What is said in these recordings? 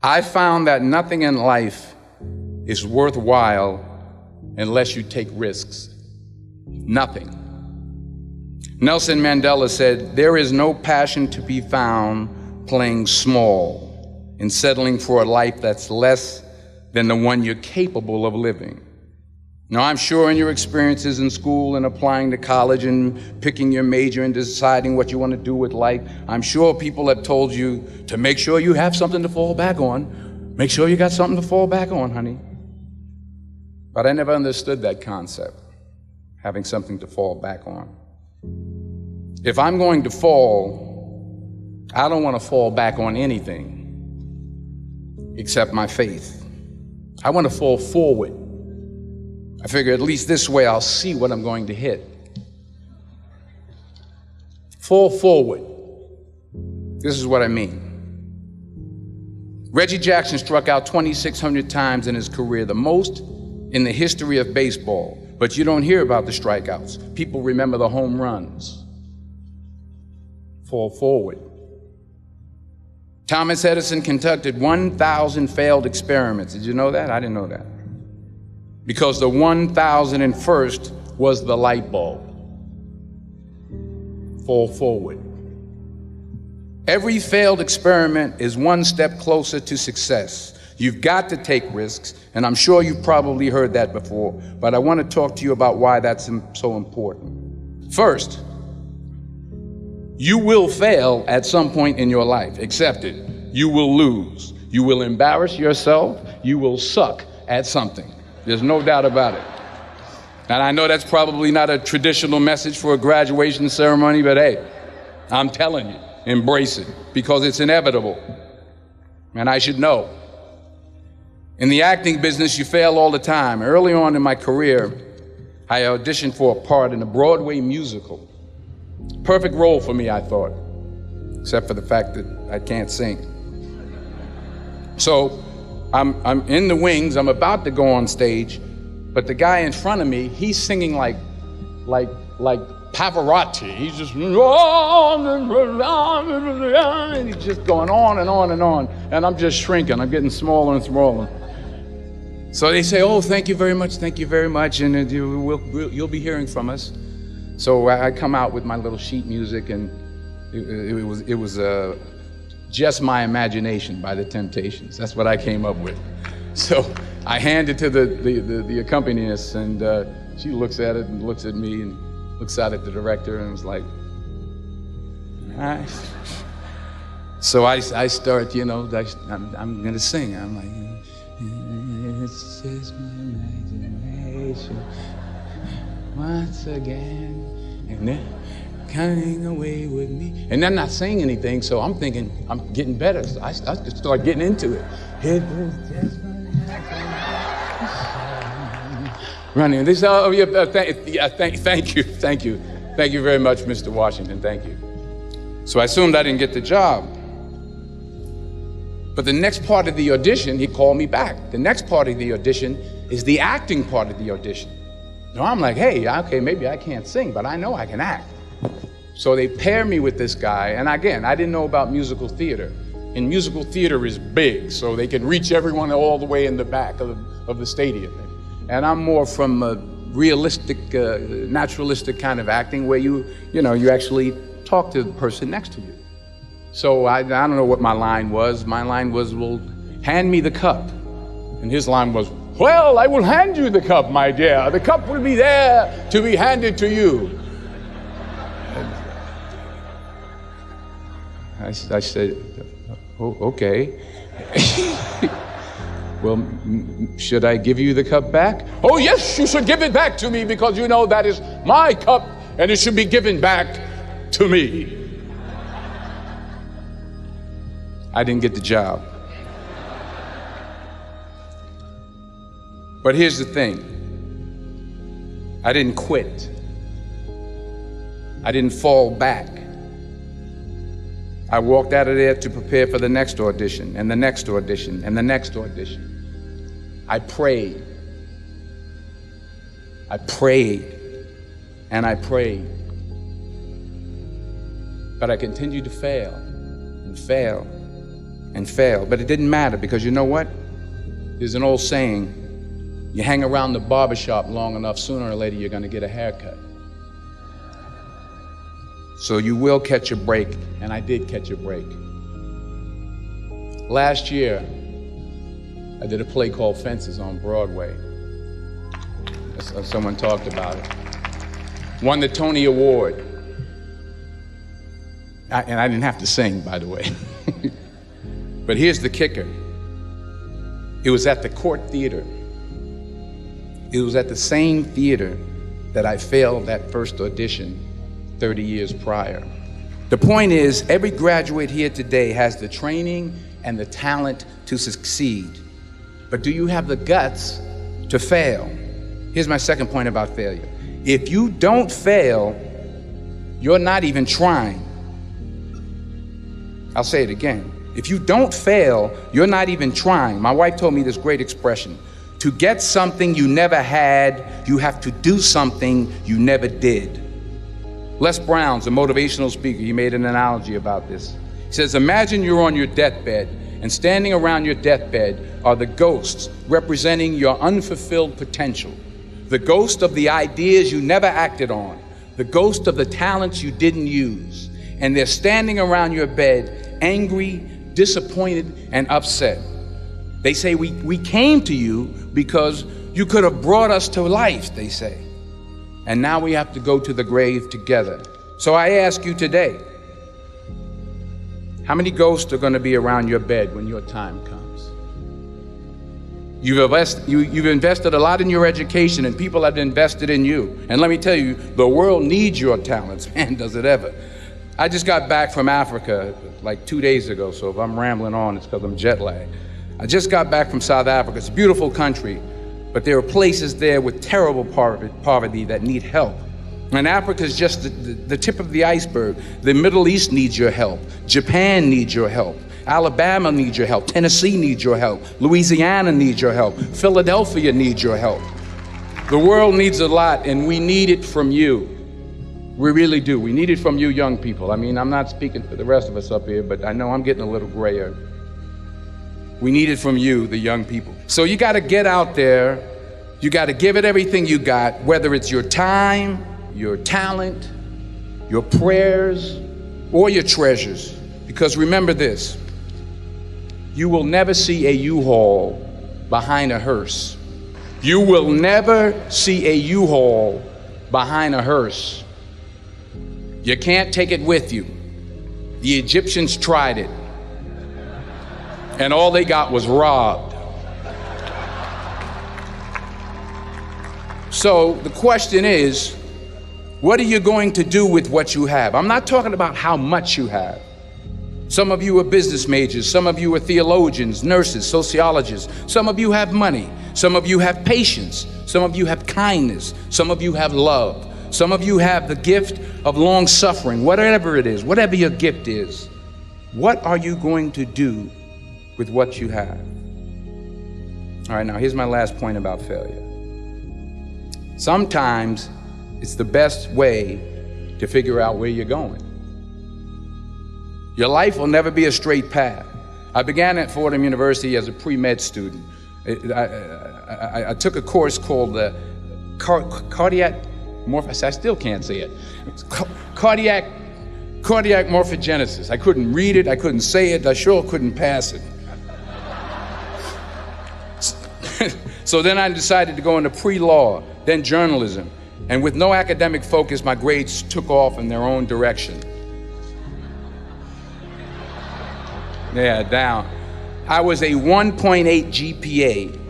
I found that nothing in life is worthwhile unless you take risks. Nothing. Nelson Mandela said, "There is no passion to be found playing small and settling for a life that's less than the one you're capable of living." Now, I'm sure in your experiences in school and applying to college and picking your major and deciding what you want to do with life, I'm sure people have told you to make sure you have something to fall back on. Make sure you got something to fall back on, honey. But I never understood that concept, having something to fall back on. If I'm going to fall, I don't want to fall back on anything except my faith. I want to fall forward. I figure at least this way I'll see what I'm going to hit. Fall forward. This is what I mean. Reggie Jackson struck out 2,600 times in his career, the most in the history of baseball. But you don't hear about the strikeouts. People remember the home runs. Fall forward. Thomas Edison conducted 1,000 failed experiments. Did you know that? I didn't know that. Because the 1,001st was the light bulb. Fall forward. Every failed experiment is one step closer to success. You've got to take risks, and I'm sure you've probably heard that before, but I want to talk to you about why that's so important. First, you will fail at some point in your life. Accept it. You will lose. You will embarrass yourself. You will suck at something. There's no doubt about it. And I know that's probably not a traditional message for a graduation ceremony, but hey, I'm telling you, embrace it, because it's inevitable. And I should know. In the acting business, you fail all the time. Early on in my career, I auditioned for a part in a Broadway musical. Perfect role for me, I thought, except for the fact that I can't sing. So I'm in the wings, I'm about to go on stage, but the guy in front of me, he's singing like Pavarotti. He's just, and he's just going on and on and on, and I'm just shrinking, I'm getting smaller and smaller. So they say, "Oh, thank you very much, and you'll be hearing from us." So I come out with my little sheet music, and it was Just My Imagination by The Temptations. That's what I came up with. So I hand it to the accompanist, and she looks at it and looks at me and looks out at the director and was like, "All right." So I start, I'm gonna sing. I'm like, "It's just my imagination once again, and then coming away with me." And I'm not saying anything, so I'm thinking I'm getting better. So I start getting into it. It was just my running. This, thank you very much, Mr. Washington. Thank you. So I assumed I didn't get the job. But the next part of the audition, he called me back. The next part of the audition is the acting part of the audition. Now I'm like, hey, okay, maybe I can't sing, but I know I can act. So they pair me with this guy, and again, I didn't know about musical theater. And musical theater is big, so they can reach everyone all the way in the back of the stadium. And I'm more from a realistic, naturalistic kind of acting where you actually talk to the person next to you. So I don't know what my line was. My line was, "Well, hand me the cup." And his line was, "Well, I will hand you the cup, my dear. The cup will be there to be handed to you." I said, "Oh, okay." "Well, should I give you the cup back?" "Oh, yes, you should give it back to me, because you know that is my cup and it should be given back to me." I didn't get the job. But here's the thing. I didn't quit. I didn't fall back. I walked out of there to prepare for the next audition, and the next audition, and the next audition. I prayed. I prayed, and I prayed. But I continued to fail, and fail, and failed. But it didn't matter, because you know what? There's an old saying, you hang around the barbershop long enough, sooner or later you're going to get a haircut. So you will catch a break, and I did catch a break. Last year, I did a play called Fences on Broadway. Someone talked about it. Won the Tony Award. And I didn't have to sing, by the way. But here's the kicker. It was at the Court Theater. It was at the same theater that I failed that first audition 30 years prior. The point is, every graduate here today has the training and the talent to succeed. But do you have the guts to fail? Here's my second point about failure. If you don't fail, you're not even trying. I'll say it again. If you don't fail, you're not even trying. My wife told me this great expression. To get something you never had, you have to do something you never did. Les Brown's a motivational speaker. He made an analogy about this. He says, imagine you're on your deathbed, and standing around your deathbed are the ghosts representing your unfulfilled potential. The ghost of the ideas you never acted on. The ghost of the talents you didn't use. And they're standing around your bed, angry, disappointed, and upset. They say, we came to you because you could have brought us to life, they say. And now we have to go to the grave together. So I ask you today, how many ghosts are going to be around your bed when your time comes? You've invested a lot in your education, and people have invested in you. And let me tell you, the world needs your talents, man, does it ever. I just got back from Africa like 2 days ago, so if I'm rambling on, it's because I'm jet lagged. I just got back from South Africa. It's a beautiful country, but there are places there with terrible poverty that need help. And Africa is just the tip of the iceberg. The Middle East needs your help. Japan needs your help. Alabama needs your help. Tennessee needs your help. Louisiana needs your help. Philadelphia needs your help. The world needs a lot, and we need it from you. We really do. We need it from you young people. I mean, I'm not speaking for the rest of us up here, but I know I'm getting a little grayer. We need it from you, the young people. So you got to get out there. You got to give it everything you got, whether it's your time, your talent, your prayers, or your treasures. Because remember this, you will never see a U-Haul behind a hearse. You will never see a U-Haul behind a hearse. You can't take it with you. The Egyptians tried it, and all they got was robbed. So the question is, what are you going to do with what you have? I'm not talking about how much you have. Some of you are business majors, some of you are theologians, nurses, sociologists. Some of you have money, some of you have patience, some of you have kindness, some of you have love. Some of you have the gift of long suffering, whatever it is, whatever your gift is. What are you going to do with what you have? All right, now here's my last point about failure. Sometimes it's the best way to figure out where you're going. Your life will never be a straight path. I began at Fordham University as a pre-med student. I took a course called cardiac I still can't say it. Cardiac morphogenesis. I couldn't read it, I couldn't say it, I sure couldn't pass it. So then I decided to go into pre-law, then journalism. And with no academic focus, my grades took off in their own direction. Yeah, down. I was a 1.8 GPA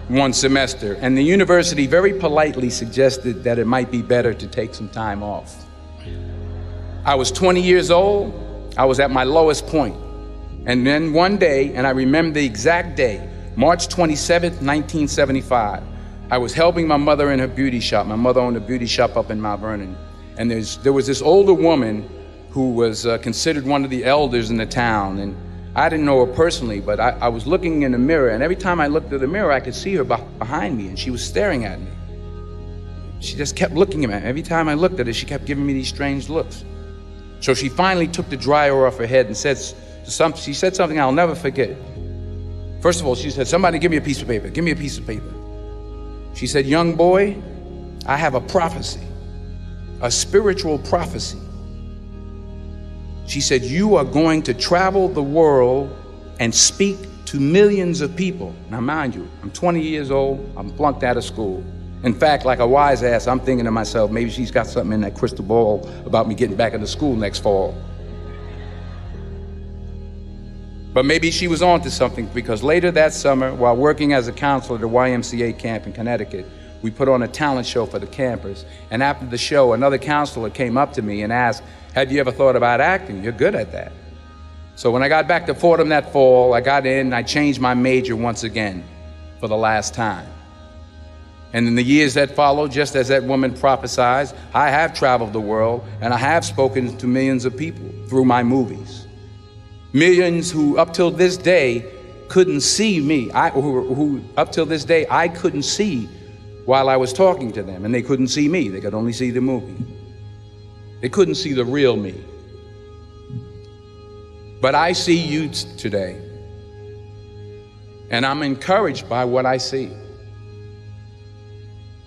one semester, and the university very politely suggested that it might be better to take some time off. I was 20 years old, I was at my lowest point. And then one day, and I remember the exact day, March 27th, 1975, I was helping my mother in her beauty shop. My mother owned a beauty shop up in Mount Vernon. And there was this older woman who was considered one of the elders in the town. And I didn't know her personally, but I was looking in the mirror, and every time I looked at the mirror, I could see her behind me, and she was staring at me. She just kept looking at me. Every time I looked at her, she kept giving me these strange looks. So she finally took the dryer off her head and said She said something I'll never forget. First of all, she said, somebody give me a piece of paper. Give me a piece of paper. She said, young boy, I have a prophecy, a spiritual prophecy. She said, you are going to travel the world and speak to millions of people. Now, mind you, I'm 20 years old, I'm flunked out of school. In fact, like a wise ass, I'm thinking to myself, maybe she's got something in that crystal ball about me getting back into school next fall. But maybe she was on to something, because later that summer, while working as a counselor at the YMCA camp in Connecticut, we put on a talent show for the campers. And after the show, another counselor came up to me and asked, have you ever thought about acting? You're good at that. So when I got back to Fordham that fall, I got in and I changed my major once again for the last time. And in the years that followed, just as that woman prophesied, I have traveled the world and I have spoken to millions of people through my movies. Millions who up till this day couldn't see me, who up till this day I couldn't see while I was talking to them, and they couldn't see me, they could only see the movie. They couldn't see the real me. But I see you today, and I'm encouraged by what I see.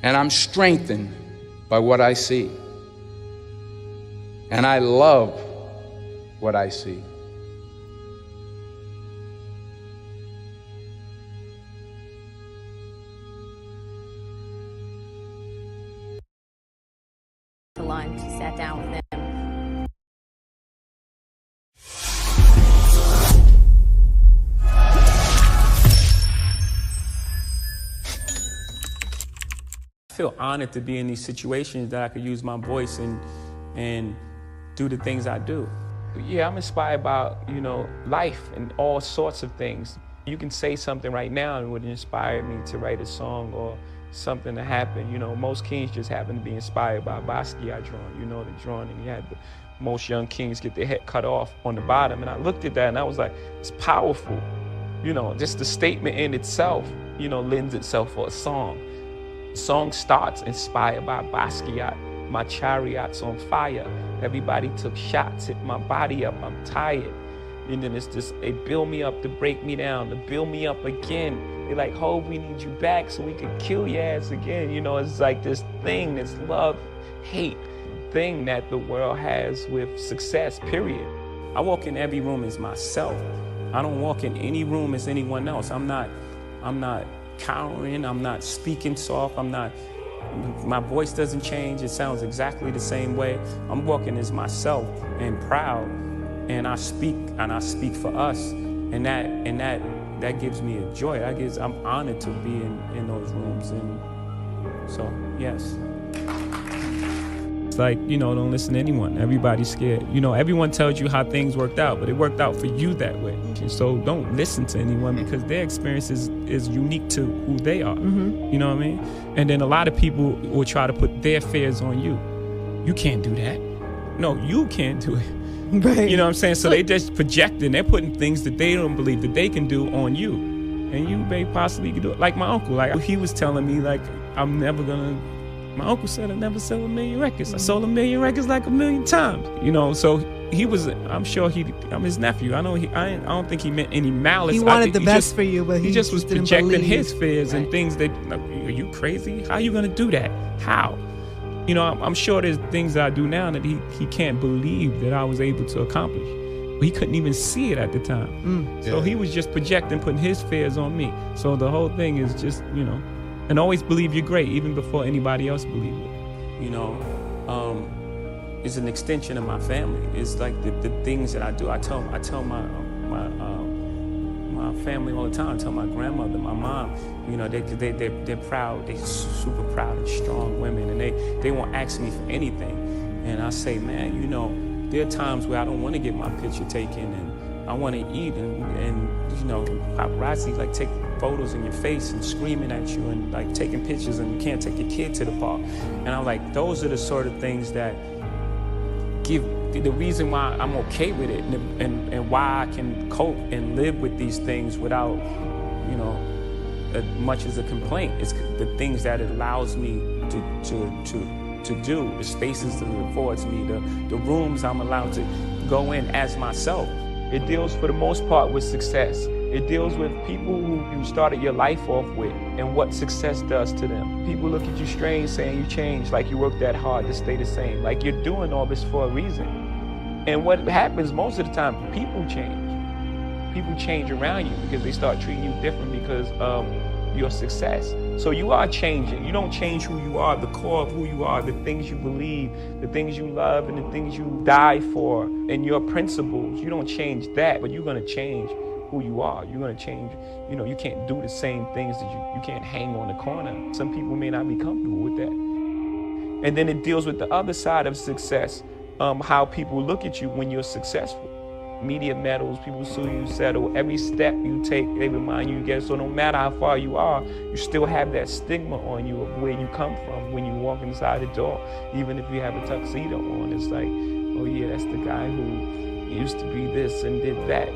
And I'm strengthened by what I see. And I love what I see. To lunch, sat down with them. I feel honored to be in these situations that I could use my voice and do the things I do. Yeah, I'm inspired by, life and all sorts of things. You can say something right now and it would inspire me to write a song or something to happen. Most kings just happen to be inspired by Basquiat drawing. The drawing, and you had most young kings get their head cut off on the bottom. And I looked at that and I was like, it's powerful. Just the statement in itself, lends itself for a song. The song starts inspired by Basquiat. My chariot's on fire. Everybody took shots, hit my body up, I'm tired. And then it's just, they build me up to break me down, to build me up again. They're like, Hov, we need you back so we can kill your ass again. It's like this thing, this love, hate thing that the world has with success, period. I walk in every room as myself. I don't walk in any room as anyone else. I'm not cowering, I'm not speaking soft, my voice doesn't change, it sounds exactly the same way. I'm walking as myself and proud, and I speak for us, and that gives me a joy. I'm honored to be in those rooms, and so yes. It's like, don't listen to anyone. Everybody's scared. Everyone tells you how things worked out, but it worked out for you that way. And so don't listen to anyone, because their experience is unique to who they are. Mm-hmm. You know what I mean? And then a lot of people will try to put their fears on you. You can't do that. No, you can't do it. Right. You know what I'm saying? So they just projecting, they're putting things that they don't believe that they can do on you. And you may possibly do it. Like my uncle, he was telling me, my uncle said I never sell 1 million records. I sold 1 million records like 1 million times. So he was, I'm sure I'm his nephew. I don't think he meant any malice. He wanted the best for you, but he just was projecting his fears and things that, are you crazy? How are you gonna do that? How? I'm sure there's things that I do now that he can't believe that I was able to accomplish. But he couldn't even see it at the time. So he was just projecting, putting his fears on me. So the whole thing is just, and always believe you're great, even before anybody else believes it. It's an extension of my family. It's like the things that I do. I tell my family all the time. I tell my grandmother, my mom, they're proud. They're super proud and strong women, and they won't ask me for anything. And I say, man, there are times where I don't want to get my picture taken, and I want to eat, and paparazzi take photos in your face and screaming at you and taking pictures, and you can't take your kid to the park. And I'm like, those are the sort of things that give the reason why I'm okay with it, and why I can cope and live with these things without, much as a complaint. It's the things that it allows me to do, the spaces that it affords me, the rooms I'm allowed to go in as myself. It deals for the most part with success. It deals with people who you started your life off with and what success does to them. People look at you strange saying you changed, like you worked that hard to stay the same, like you're doing all this for a reason. And what happens most of the time, people change. People change around you because they start treating you different because of your success. So you are changing. You don't change who you are, the core of who you are, the things you believe, the things you love, and the things you die for, and your principles. You don't change that, but you're going to change who you are. You're going to change. You know, you can't do the same things that you can't hang on the corner. Some people may not be comfortable with that. And then it deals with the other side of success, how people look at you when you're successful. Media medals, people sue you, settle. Every step you take, they remind you again. So no matter how far you are, you still have that stigma on you of where you come from when you walk inside the door. Even if you have a tuxedo on, it's like, oh yeah, that's the guy who used to be this and did that.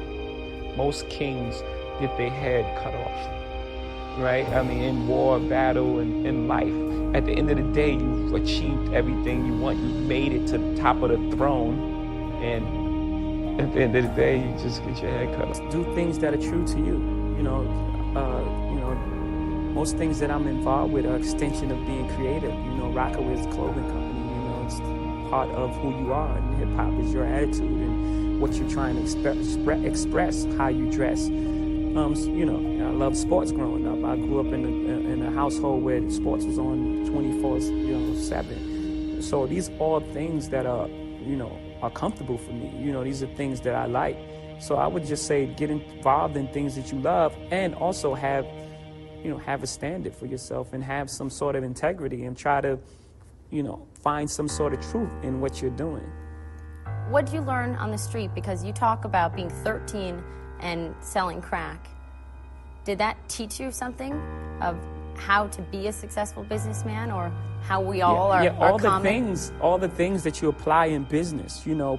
Most kings get their head cut off, right? I mean, in war, battle, and in life. At the end of the day, you've achieved everything you want. You've made it to the top of the throne, and at the end of the day, you just get your head cut off. Do things that are true to you. You know, most things that I'm involved with are an extension of being creative. You know, Rockaway's clothing company. You know, it's part of who you are, and hip hop is your attitude and what you're trying to express, how you dress. You know, I loved sports growing up. I grew up in a household where sports was on 24/7. So these are all things that are, you know, are comfortable for me. You know, these are things that I like. So I would just say get involved in things that you love, and also have a standard for yourself and have some sort of integrity and try to, you know, find some sort of truth in what you're doing. What did you learn on the street? Because you talk about being 13 and selling crack. Did that teach you something of how to be a successful businessman, or how we all are all common? all the things that you apply in business. You know,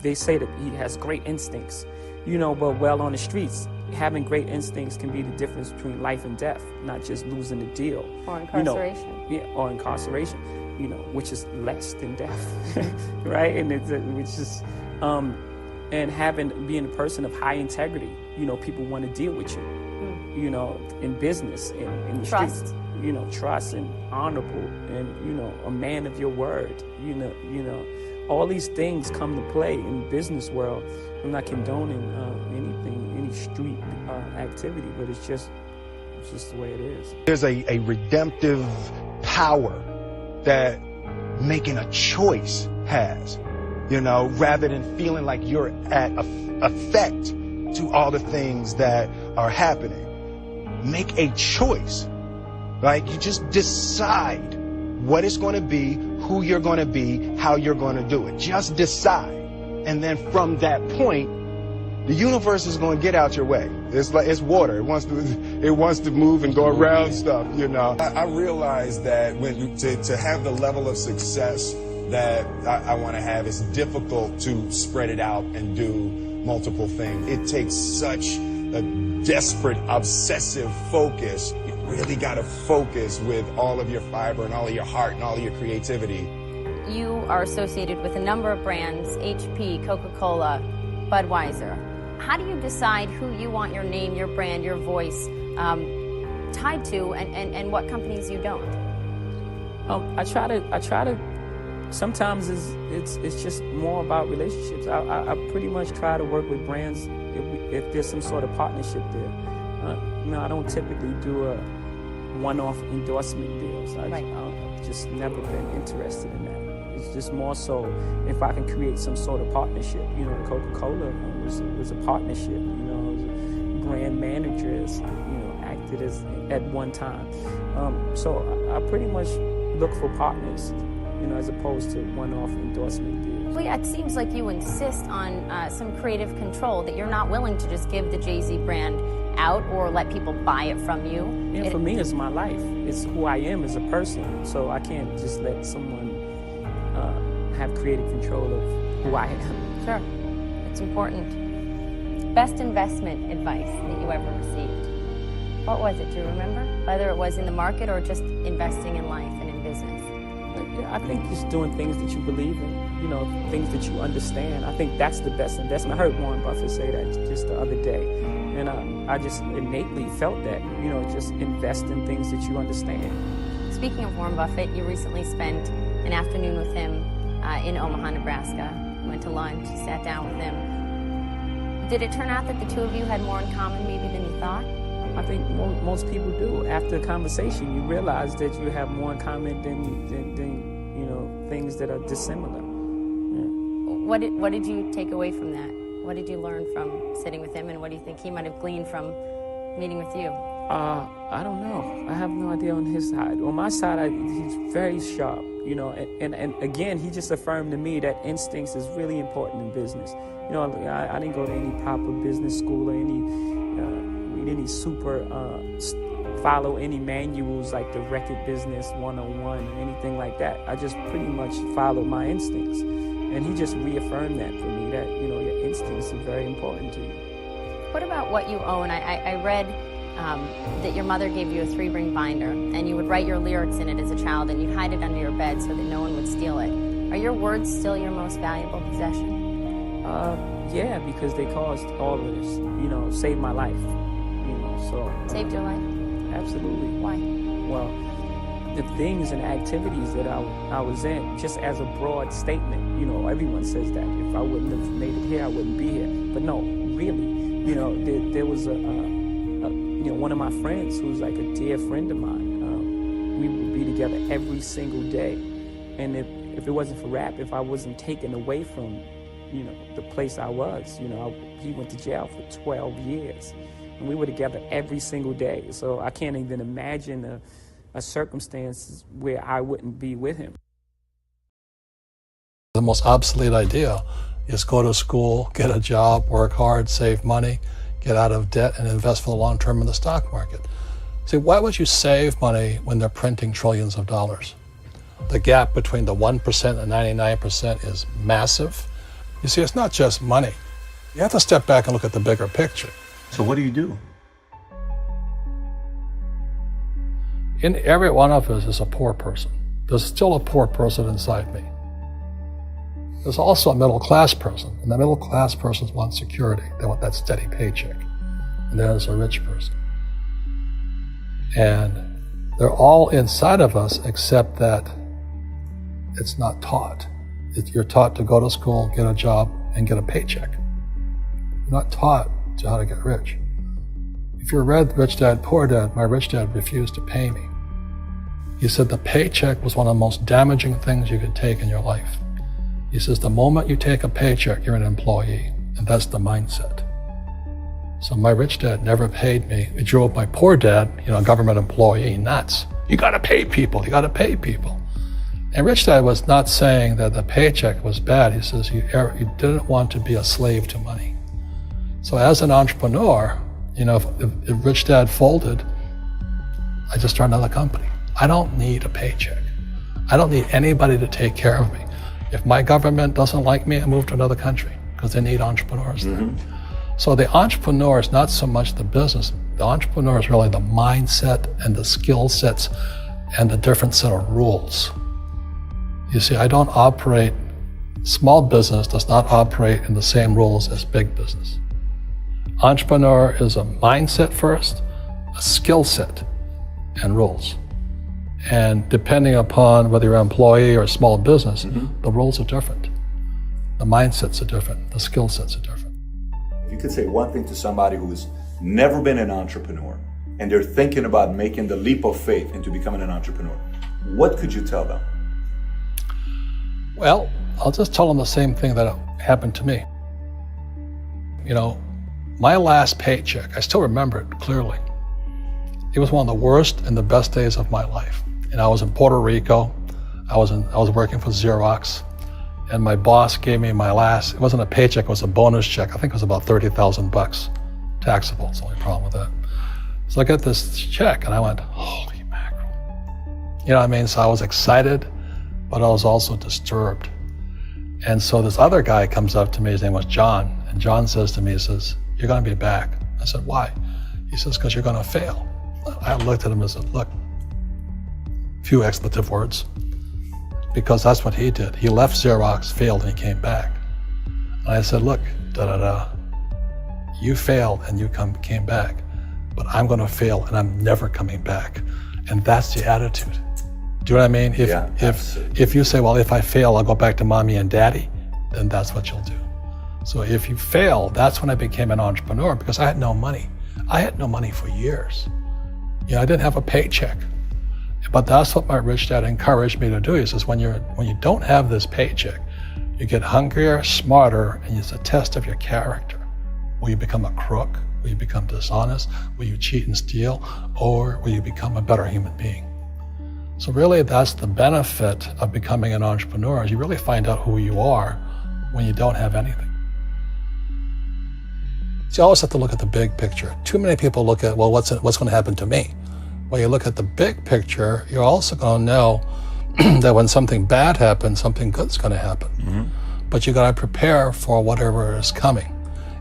they say that he has great instincts. You know, but well, on the streets, having great instincts can be the difference between life and death, not just losing the deal. Or incarceration. You know, or incarceration. You know, which is less than death, right? And and being a person of high integrity. You know, people want to deal with you. You know, in business, in the streets, you know, trust and honorable, and, you know, a man of your word. You know, all these things come to play in the business world. I'm not condoning any street activity, but it's just the way it is. There's a redemptive power that making a choice has, you know, rather than feeling like you're at effect to all the things that are happening. Make a choice. Like, you just decide what it's going to be, who you're going to be, how you're going to do it. Just decide. And then from that point, the universe is going to get out your way. It's like, it's water. It wants to move and go around stuff, you know. I realized that to have the level of success that I want to have, it's difficult to spread it out and do multiple things. It takes such a desperate, obsessive focus. You really got to focus with all of your fiber and all of your heart and all of your creativity. You are associated with a number of brands, HP, Coca-Cola, Budweiser. How do you decide who you want your name, your brand, your voice tied to, and what companies you don't? I try to. Sometimes it's just more about relationships. I pretty much try to work with brands if there's some sort of partnership there. You know, I don't typically do a one-off endorsement deals. I've just never been interested in that. It's just more so if I can create some sort of partnership. You know, Coca-Cola was a partnership. You know, brand managers, you know, acted as at one time. So I pretty much look for partners, you know, as opposed to one-off endorsement deals. Well, yeah, it seems like you insist on some creative control, that you're not willing to just give the Jay-Z brand out or let people buy it from you. Yeah, for me, it's my life. It's who I am as a person. So I can't just let someone have creative control of who I am. Sure, it's important. Best investment advice that you ever received? What was it? Do you remember? Whether it was in the market or just investing in life and in business? Yeah, I think just doing things that you believe in. you know, things that you understand. I think that's the best investment. I heard Warren Buffett say that just the other day. And I just innately felt that, you know, just invest in things that you understand. Speaking of Warren Buffett, you recently spent an afternoon with him in Omaha, Nebraska. You went to lunch, you sat down with him. Did it turn out that the two of you had more in common maybe than you thought? I think most people do. After the conversation, you realize that you have more in common than you know, things that are dissimilar. Yeah. What did you take away from that? What did you learn from sitting with him, and what do you think he might have gleaned from meeting with you? I don't know. I have no idea on his side. On my side, he's very sharp, you know, and again, he just affirmed to me that instincts is really important in business. You know, I didn't go to any proper business school or read any super, follow any manuals like the Record Business 101 or anything like that. I just pretty much followed my instincts. And he just reaffirmed that for me, that, you know, your instincts are very important to you. What about what you own? I read that your mother gave you a 3-ring binder, and you would write your lyrics in it as a child, and you'd hide it under your bed so that no one would steal it. Are your words still your most valuable possession? Yeah, because they caused all of this, you know, saved my life, you know, so. Saved your life? Absolutely. Why? Well, the things and activities that I was in, just as a broad statement, you know, everyone says that. If I wouldn't have made it here, I wouldn't be here. But no, really, you know, there was you know, one of my friends who's like a dear friend of mine. We would be together every single day. And if it wasn't for rap, if I wasn't taken away from, you know, the place I was, you know, he went to jail for 12 years. And we were together every single day. So I can't even imagine a circumstance where I wouldn't be with him. The most obsolete idea is go to school, get a job, work hard, save money, get out of debt, and invest for the long term in the stock market. See, why would you save money when they're printing trillions of dollars? The gap between the 1% and 99% is massive. You see, it's not just money. You have to step back and look at the bigger picture. So what do you do? In every one of us is a poor person. There's still a poor person inside me. There's also a middle class person, and the middle class persons want security. They want that steady paycheck. And there's a rich person. And they're all inside of us, except that it's not taught. You're taught to go to school, get a job, and get a paycheck. You're not taught to how to get rich. If you read Rich Dad, Poor Dad, my rich dad refused to pay me. He said the paycheck was one of the most damaging things you could take in your life. He says the moment you take a paycheck, you're an employee, and that's the mindset. So my rich dad never paid me. He drove my poor dad, you know, a government employee, nuts. You gotta pay people, you gotta pay people. And Rich Dad was not saying that the paycheck was bad. He says you didn't want to be a slave to money. So as an entrepreneur, you know, if Rich Dad folded, I just started another company. I don't need a paycheck. I don't need anybody to take care of me. If my government doesn't like me, I move to another country because they need entrepreneurs there. So the entrepreneur is not so much the business. The entrepreneur is really the mindset and the skill sets and the different set of rules. You see, I don't operate, small business does not operate in the same rules as big business. Entrepreneur is a mindset first, a skill set, and rules. And depending upon whether you're an employee or a small business, the rules are different. The mindsets are different, the skill sets are different. If you could say one thing to somebody who's never been an entrepreneur and they're thinking about making the leap of faith into becoming an entrepreneur, what could you tell them? Well, I'll just tell them the same thing that happened to me. You know, my last paycheck, I still remember it clearly. It was one of the worst and the best days of my life. And I was in Puerto Rico. I was working for Xerox, and my boss gave me my last, it wasn't a paycheck, it was a bonus check. I think it was about $30,000, taxable. It's the only problem with that. So I got this check and I went, holy mackerel. You know what I mean? So I was excited, but I was also disturbed. And so this other guy comes up to me, his name was John, and John says to me, he says, you're gonna be back. I said, why? He says, because you're gonna fail. I looked at him and said, look, few expletive words. because that's what he did. He left Xerox, failed, and he came back. And I said, look, you failed and you came back, but I'm going to fail and I'm never coming back. And that's the attitude. Do you know what I mean? If you say, well, if I fail, I'll go back to mommy and daddy, then that's what you'll do. So if you fail, that's when I became an entrepreneur, because I had no money. I had no money for years. You know, I didn't have a paycheck. But that's what my rich dad encouraged me to do. He says, when you don't have this paycheck, you get hungrier, smarter, and it's a test of your character. Will you become a crook? Will you become dishonest? Will you cheat and steal? Or will you become a better human being? So really, that's the benefit of becoming an entrepreneur, is you really find out who you are when you don't have anything. So you always have to look at the big picture. Too many people look at, well, what's going to happen to me? When you look at the big picture, you're also going to know that when something bad happens, something good's going to happen. Mm-hmm. But you got to prepare for whatever is coming.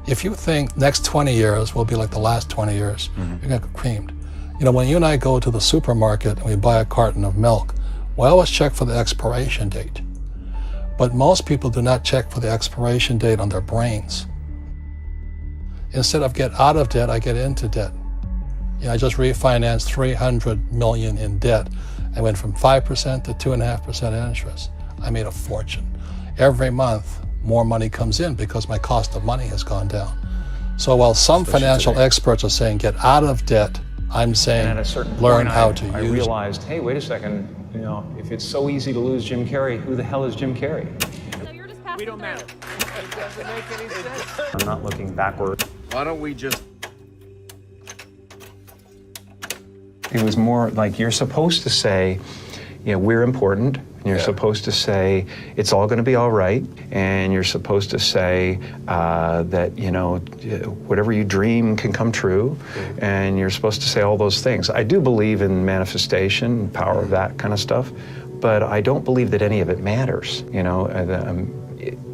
If you think next 20 years will be like the last 20 years, mm-hmm. you're going to get creamed. You know, when you and I go to the supermarket and we buy a carton of milk, we always check for the expiration date. But most people do not check for the expiration date on their brains. Instead of get out of debt, I get into debt. You know, I just refinanced $300 million in debt. I went from 5% to 2.5% interest. I made a fortune. Every month, more money comes in because my cost of money has gone down. So while some financial experts are saying get out of debt, I'm saying and at a certain learn point, how to use it. I realized, hey, wait a second, you know, if it's so easy to lose Jim Carrey, who the hell is Jim Carrey? We don't matter. It doesn't make any sense. I'm not looking backward. Why don't we just... It was more like you're supposed to say, you know, we're important, and you're supposed to say it's all going to be all right, and you're supposed to say that, you know, whatever you dream can come true, and you're supposed to say all those things. I do believe in manifestation, power of that kind of stuff, but I don't believe that any of it matters. You know,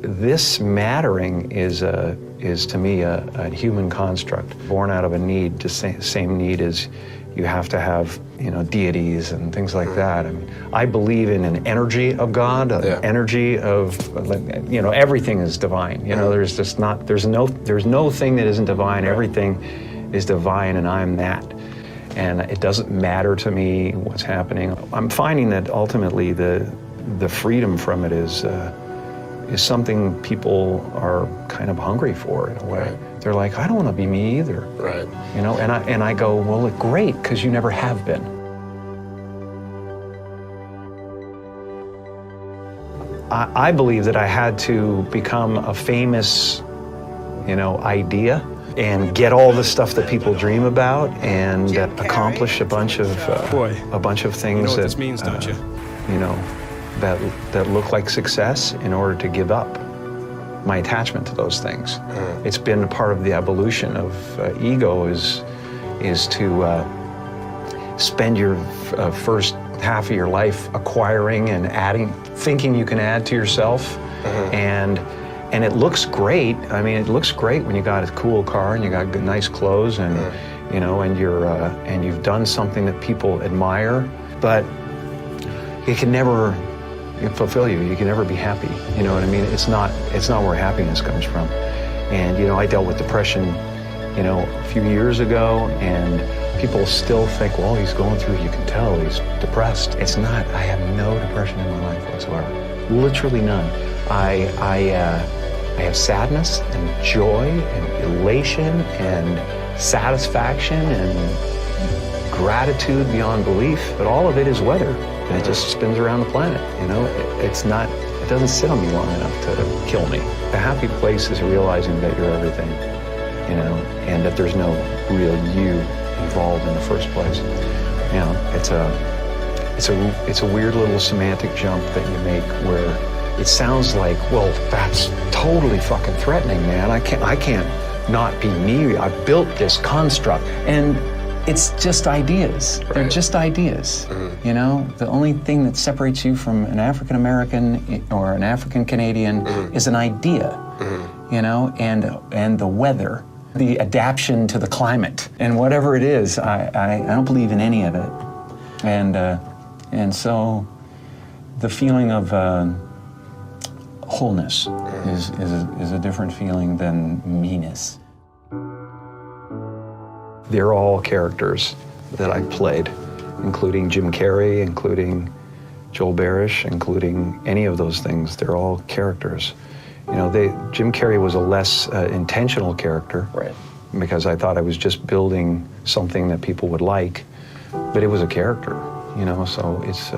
this mattering is to me a human construct, born out of a need, the same need as you have to have, you know, deities and things like that. I mean, I believe in an energy of God, an energy of, you know, everything is divine. You know, there's just not, there's no thing that isn't divine. Everything is divine, and I'm that. And it doesn't matter to me what's happening. I'm finding that ultimately the freedom from it is something people are kind of hungry for in a way. Right. They're like, I don't want to be me either. Right. You know, and I go, well, great, because you never have been. I believe that I had to become a famous, you know, idea and get all the stuff that people dream about and accomplish a bunch of things you know what that this means, don't you? You know, that look like success in order to give up my attachment to those things. It's been a part of the evolution of ego is to spend your first half of your life acquiring and adding, thinking you can add to yourself, and it looks great. I mean, it looks great when you got a cool car and you got good, nice clothes, and you know, and you've done something that people admire, but it can never fulfill you. You can never be happy. You know what I mean? It's not where happiness comes from. And you know, I dealt with depression, you know, a few years ago, and people still think, well, he's going through, you can tell he's depressed. It's not. I have no depression in my life whatsoever. Literally none. I have sadness and joy and elation and satisfaction and gratitude beyond belief, but all of it is weather. And it just spins around the planet, you know? It doesn't sit on me long enough to kill me. The happy place is realizing that you're everything, you know, and that there's no real you involved in the first place. You know, it's a weird little semantic jump that you make where it sounds like, well, that's totally fucking threatening, man. I can't not be me. I built this construct, and it's just ideas. Right. They're just ideas. You know, the only thing that separates you from an African American or an African Canadian is an idea. You know, and the weather, the adaptation to the climate, and whatever it is, I don't believe in any of it. And so the feeling of wholeness is a different feeling than meanness. They're all characters that I played, including Jim Carrey, including Joel Barish, including any of those things. They're all characters. You know, Jim Carrey was a less intentional character, right? Because I thought I was just building something that people would like, but it was a character, you know. So it's,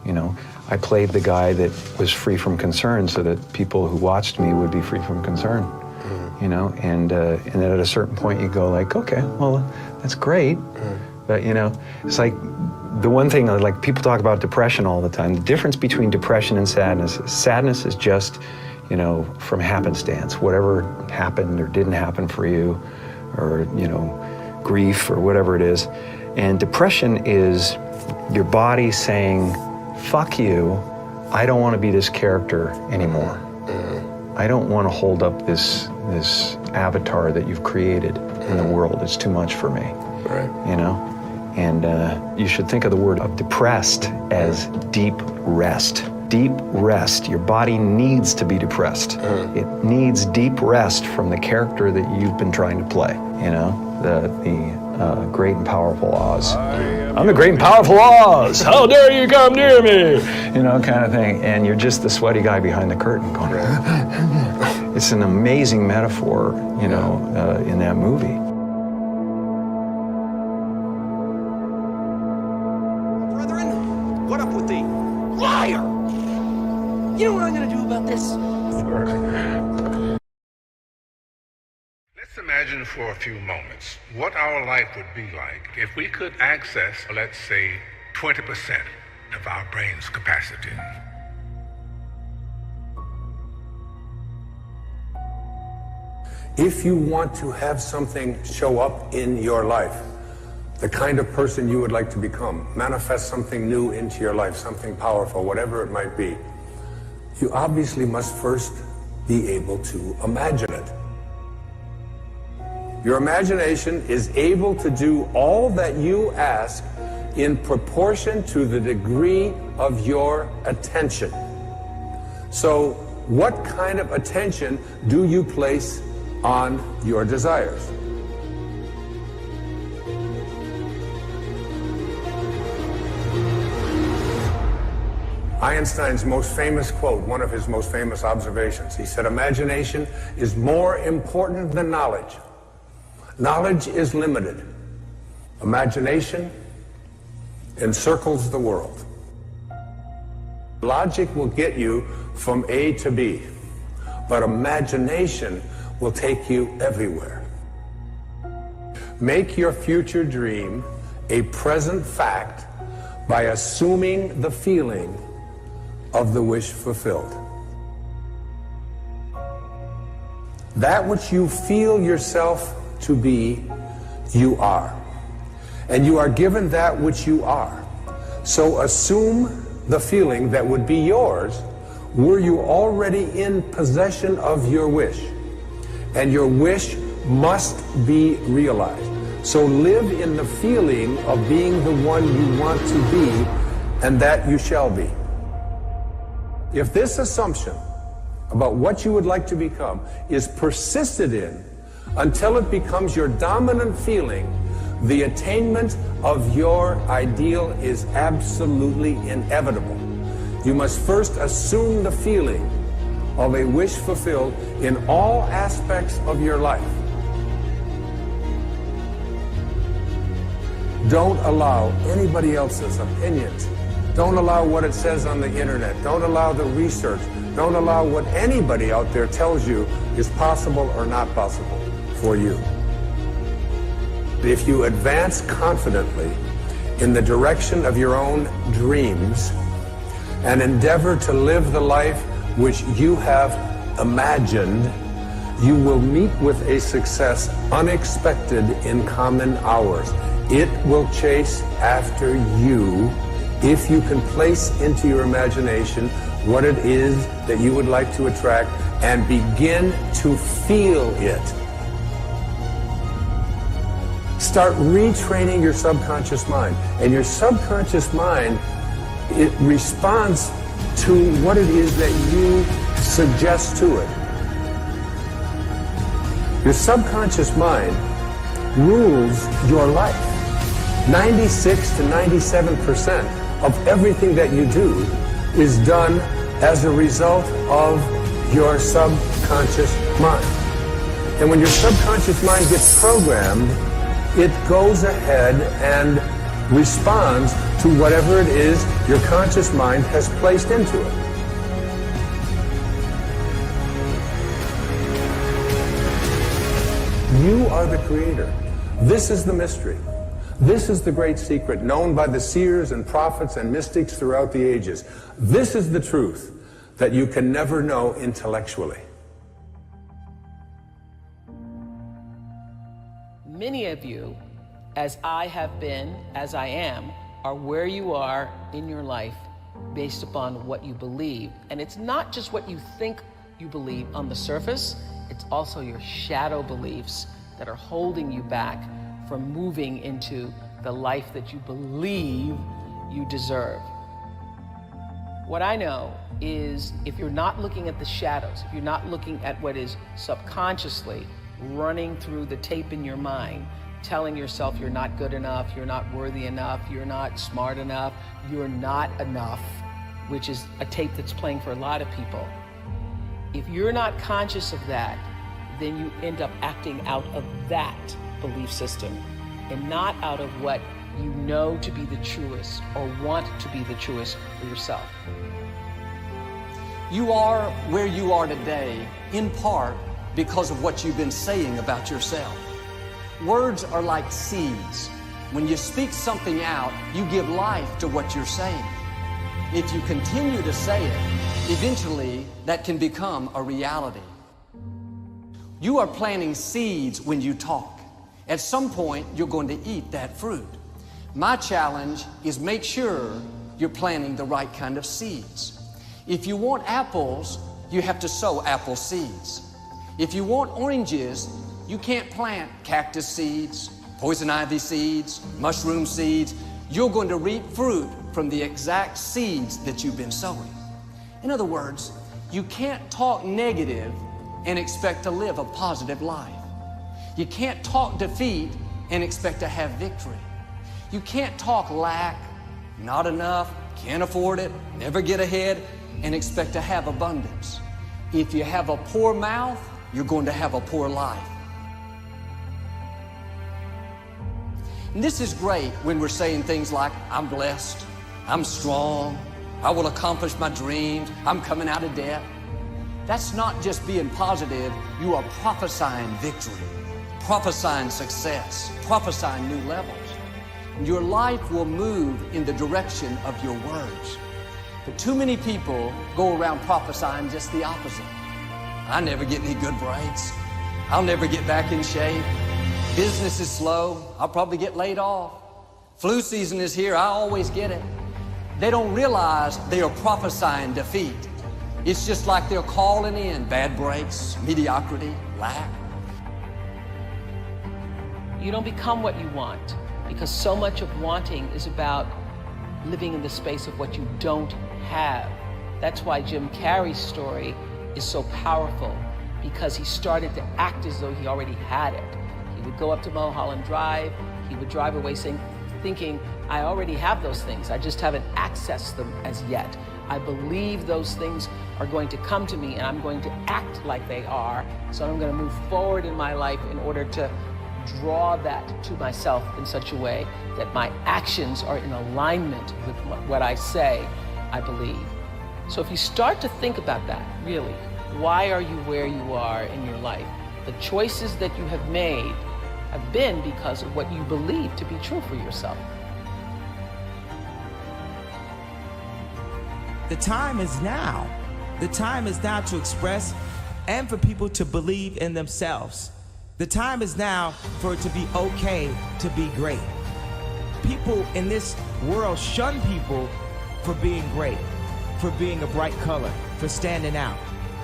you know, I played the guy that was free from concern, so that people who watched me would be free from concern. You know, and then at a certain point you go like, okay, well, that's great, but you know, it's like the one thing, like people talk about depression all the time. The difference between depression and sadness is just, you know, from happenstance, whatever happened or didn't happen for you, or you know, grief or whatever it is. And depression is your body saying, fuck you, I don't want to be this character anymore. I don't want to hold up this avatar that you've created in the world. It's too much for me, right? You know? And you should think of the word of depressed as deep rest. Deep rest. Your body needs to be depressed. It needs deep rest from the character that you've been trying to play, you know? The great and powerful Oz. I'm the great and powerful Oz. How dare you come near me? You know, kind of thing. And you're just the sweaty guy behind the curtain going, it's an amazing metaphor, you know, in that movie. Brethren, what up with the liar? You know what I'm going to do about this? Let's imagine for a few moments what our life would be like if we could access, let's say, 20% of our brain's capacity. If you want to have something show up in your life, the kind of person you would like to become, manifest something new into your life, something powerful, whatever it might be, you obviously must first be able to imagine it. Your imagination is able to do all that you ask in proportion to the degree of your attention. So, what kind of attention do you place on your desires? Einstein's most famous quote, one of his most famous observations, he said, imagination is more important than knowledge. Knowledge is limited. Imagination encircles the world. Logic will get you from A to B, but imagination will take you everywhere. Make your future dream a present fact by assuming the feeling of the wish fulfilled. That which you feel yourself to be, you are. And you are given that which you are. So assume the feeling that would be yours were you already in possession of your wish. And your wish must be realized. So live in the feeling of being the one you want to be, and that you shall be. If this assumption about what you would like to become is persisted in until it becomes your dominant feeling, the attainment of your ideal is absolutely inevitable. You must first assume the feeling of a wish fulfilled in all aspects of your life. Don't allow anybody else's opinions. Don't allow what it says on the internet. Don't allow the research. Don't allow what anybody out there tells you is possible or not possible for you. If you advance confidently in the direction of your own dreams and endeavor to live the life which you have imagined, you will meet with a success unexpected in common hours. It will chase after you if you can place into your imagination what it is that you would like to attract and begin to feel it. Start retraining your subconscious mind. And your subconscious mind it responds to what it is that you suggest to it. Your subconscious mind rules your life. 96 to 97% of everything that you do is done as a result of your subconscious mind. And when your subconscious mind gets programmed, it goes ahead and responds to whatever it is your conscious mind has placed into it. You are the creator. This is the mystery. This is the great secret known by the seers and prophets and mystics throughout the ages. This is the truth that you can never know intellectually. Many of you, as I have been, as I am, are where you are in your life based upon what you believe. And it's not just what you think you believe on the surface, it's also your shadow beliefs that are holding you back from moving into the life that you believe you deserve. What I know is if you're not looking at the shadows, if you're not looking at what is subconsciously running through the tape in your mind, telling yourself you're not good enough, you're not worthy enough, you're not smart enough, you're not enough, which is a tape that's playing for a lot of people. If you're not conscious of that, then you end up acting out of that belief system and not out of what you know to be the truest or want to be the truest for yourself. You are where you are today, in part because of what you've been saying about yourself. Words are like seeds. When you speak something out, you give life to what you're saying. If you continue to say it, eventually that can become a reality. You are planting seeds when you talk. At some point, you're going to eat that fruit. My challenge is make sure you're planting the right kind of seeds. If you want apples, you have to sow apple seeds. If you want oranges, you can't plant cactus seeds, poison ivy seeds, mushroom seeds. You're going to reap fruit from the exact seeds that you've been sowing. In other words, you can't talk negative and expect to live a positive life. You can't talk defeat and expect to have victory. You can't talk lack, not enough, can't afford it, never get ahead, and expect to have abundance. If you have a poor mouth, you're going to have a poor life. And this is great when we're saying things like, I'm blessed, I'm strong, I will accomplish my dreams, I'm coming out of debt. That's not just being positive, you are prophesying victory, prophesying success, prophesying new levels. Your life will move in the direction of your words. But too many people go around prophesying just the opposite. I never get any good breaks. I'll never get back in shape. Business is slow. I'll probably get laid off. Flu season is here. I always get it. They don't realize they are prophesying defeat. It's just like they're calling in bad breaks, mediocrity, lack. You don't become what you want because so much of wanting is about living in the space of what you don't have. That's why Jim Carrey's story is so powerful, because he started to act as though he already had it. He would go up to Mulholland Drive, he would drive away thinking, I already have those things, I just haven't accessed them as yet. I believe those things are going to come to me and I'm going to act like they are, so I'm going to move forward in my life in order to draw that to myself in such a way that my actions are in alignment with what I say I believe. So if you start to think about that, really, why are you where you are in your life? The choices that you have made have been because of what you believe to be true for yourself. The time is now. The time is now to express and for people to believe in themselves. The time is now for it to be okay to be great. People in this world shun people for being great, for being a bright color, for standing out.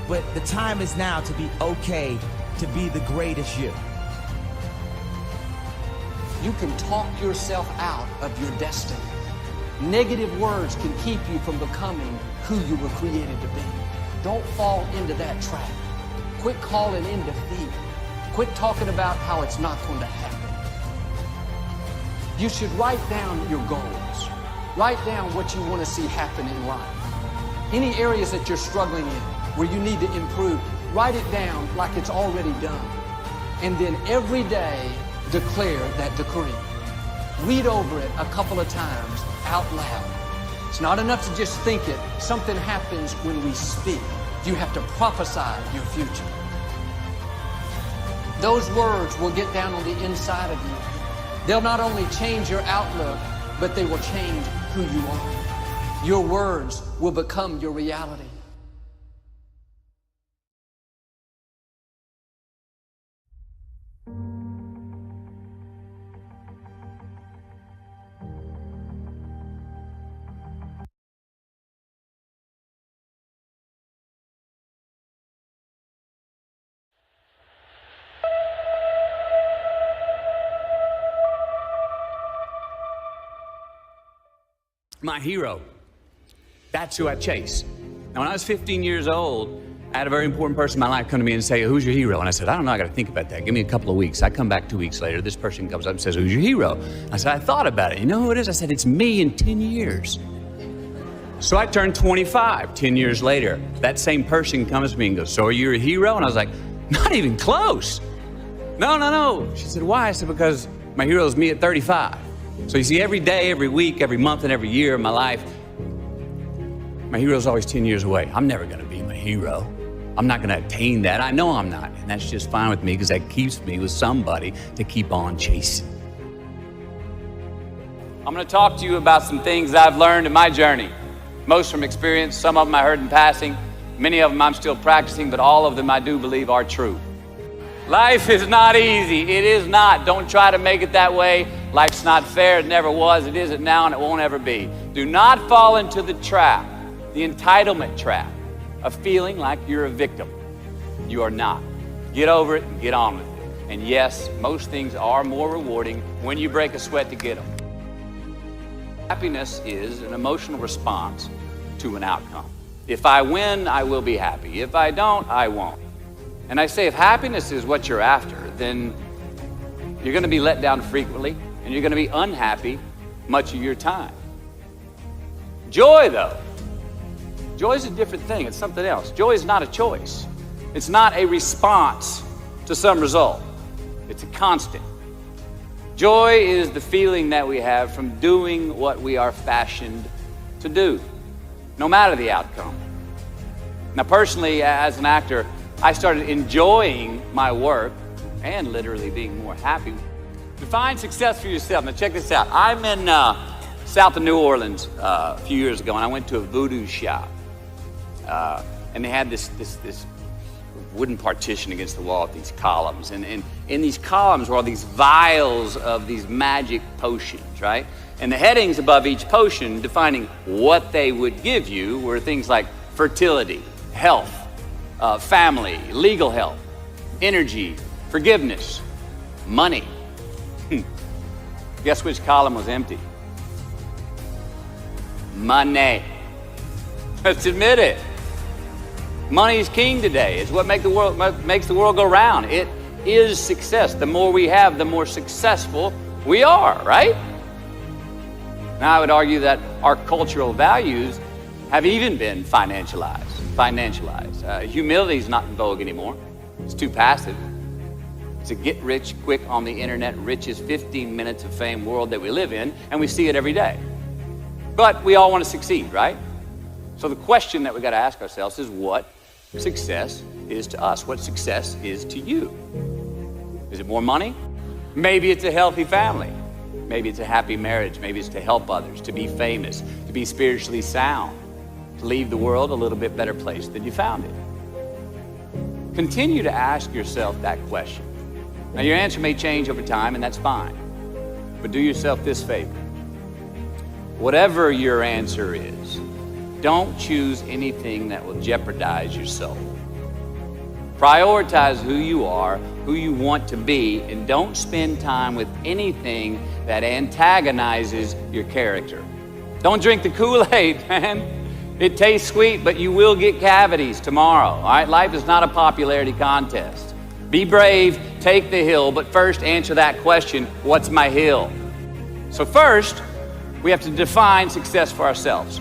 But the time is now to be okay to be the greatest you. You can talk yourself out of your destiny. Negative words can keep you from becoming who you were created to be. Don't fall into that trap. Quit calling in defeat. Quit talking about how it's not going to happen. You should write down your goals. Write down what you want to see happen in life. Any areas that you're struggling in, where you need to improve, write it down like it's already done. And then every day, declare that decree. Read over it a couple of times out loud. It's not enough to just think it. Something happens when we speak. You have to prophesy your future. Those words will get down on the inside of you. They'll not only change your outlook, but they will change who you are. Your words will become your reality. My hero. That's who I chase. Now, when I was 15 years old, I had a very important person in my life come to me and say, who's your hero? And I said, I don't know, I got to think about that. Give me a couple of weeks. I come back 2 weeks later. This person comes up and says, who's your hero? I said, I thought about it. You know who it is? I said, it's me in 10 years. So I turned 25 10 years later. That same person comes to me and goes, so are you a hero? And I was like, not even close. No. She said, why? I said, because my hero is me at 35. So you see, every day, every week, every month, and every year of my life, my hero's always 10 years away. I'm never going to be my hero. I'm not going to attain that. I know I'm not. And that's just fine with me because that keeps me with somebody to keep on chasing. I'm going to talk to you about some things I've learned in my journey. Most from experience, some of them I heard in passing. Many of them I'm still practicing, but all of them I do believe are true. Life is not easy. It is not. Don't try to make it that way. Life's not fair. It never was. It isn't now, and it won't ever be. Do not fall into the trap, the entitlement trap, of feeling like you're a victim. You are not. Get over it and get on with it. And yes, most things are more rewarding when you break a sweat to get them. Happiness is an emotional response to an outcome. If I win, I will be happy. If I don't, I won't. And I say, if happiness is what you're after, then you're going to be let down frequently, and you're going to be unhappy much of your time. Joy, though, joy is a different thing. It's something else. Joy is not a choice. It's not a response to some result. It's a constant. Joy is the feeling that we have from doing what we are fashioned to do, no matter the outcome. Now, personally, as an actor, I started enjoying my work and literally being more happy. Define success for yourself. Now check this out. I'm in south of New Orleans a few years ago, and I went to a voodoo shop. And they had this wooden partition against the wall with these columns. And in these columns were all these vials of these magic potions, right? And the headings above each potion defining what they would give you were things like fertility, health, family, legal help, energy, forgiveness, money. Guess which column was empty? Money. Let's admit it. Money is king today. It's what makes the world go round. It is success. The more we have, the more successful we are, right? Now, I would argue that our cultural values have even been financialized. Humility is not in vogue anymore. It's too passive. It's a get rich quick on the internet, richest 15 minutes of fame world that we live in, and we see it every day. But we all want to succeed, right? So the question that we got to ask ourselves is what success is to us, what success is to you. Is it more money? Maybe it's a healthy family. Maybe it's a happy marriage. Maybe it's to help others, to be famous, to be spiritually sound, to leave the world a little bit better place than you found it. Continue to ask yourself that question. Now, your answer may change over time, and that's fine. But do yourself this favor. Whatever your answer is, don't choose anything that will jeopardize your soul. Prioritize who you are, who you want to be, and don't spend time with anything that antagonizes your character. Don't drink the Kool-Aid, man. It tastes sweet, but you will get cavities tomorrow, all right? Life is not a popularity contest. Be brave, take the hill, but first answer that question, what's my hill? So first, we have to define success for ourselves.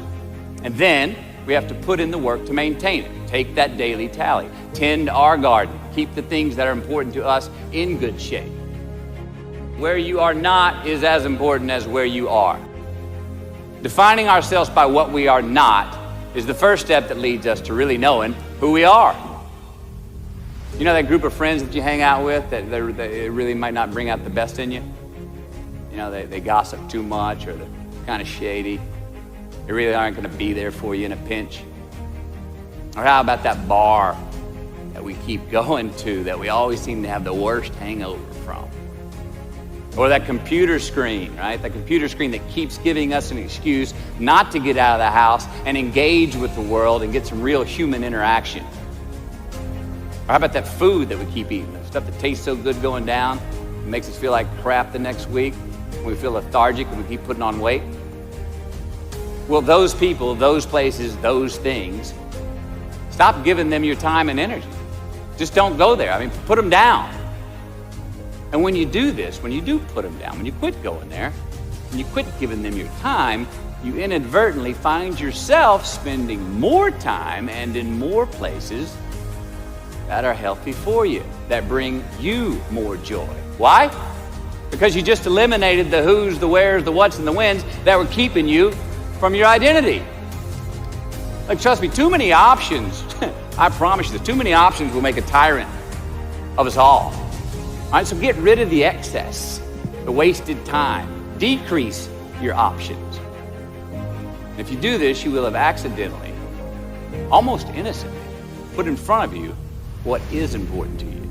And then we have to put in the work to maintain it. Take that daily tally. Tend our garden. Keep the things that are important to us in good shape. Where you are not is as important as where you are. Defining ourselves by what we are not is the first step that leads us to really knowing who we are. You know that group of friends that you hang out with that they really might not bring out the best in you? You know, they gossip too much, or they're kind of shady. They really aren't going to be there for you in a pinch. Or how about that bar that we keep going to that we always seem to have the worst hangover from? Or that computer screen, right? That computer screen that keeps giving us an excuse not to get out of the house and engage with the world and get some real human interaction. Or how about that food that we keep eating? The stuff that tastes so good going down, it makes us feel like crap the next week. We feel lethargic and we keep putting on weight. Well, those people, those places, those things, stop giving them your time and energy. Just don't go there. I mean, put them down. And when you do this, when you do put them down, when you quit going there, when you quit giving them your time, you inadvertently find yourself spending more time and in more places that are healthy for you, that bring you more joy. Why? Because you just eliminated the who's, the where's, the what's, and the when's that were keeping you from your identity. Like, trust me, too many options, I promise you, too many options will make a tyrant of us all. All right, so get rid of the excess, the wasted time. Decrease your options. And if you do this, you will have accidentally, almost innocently, put in front of you what is important to you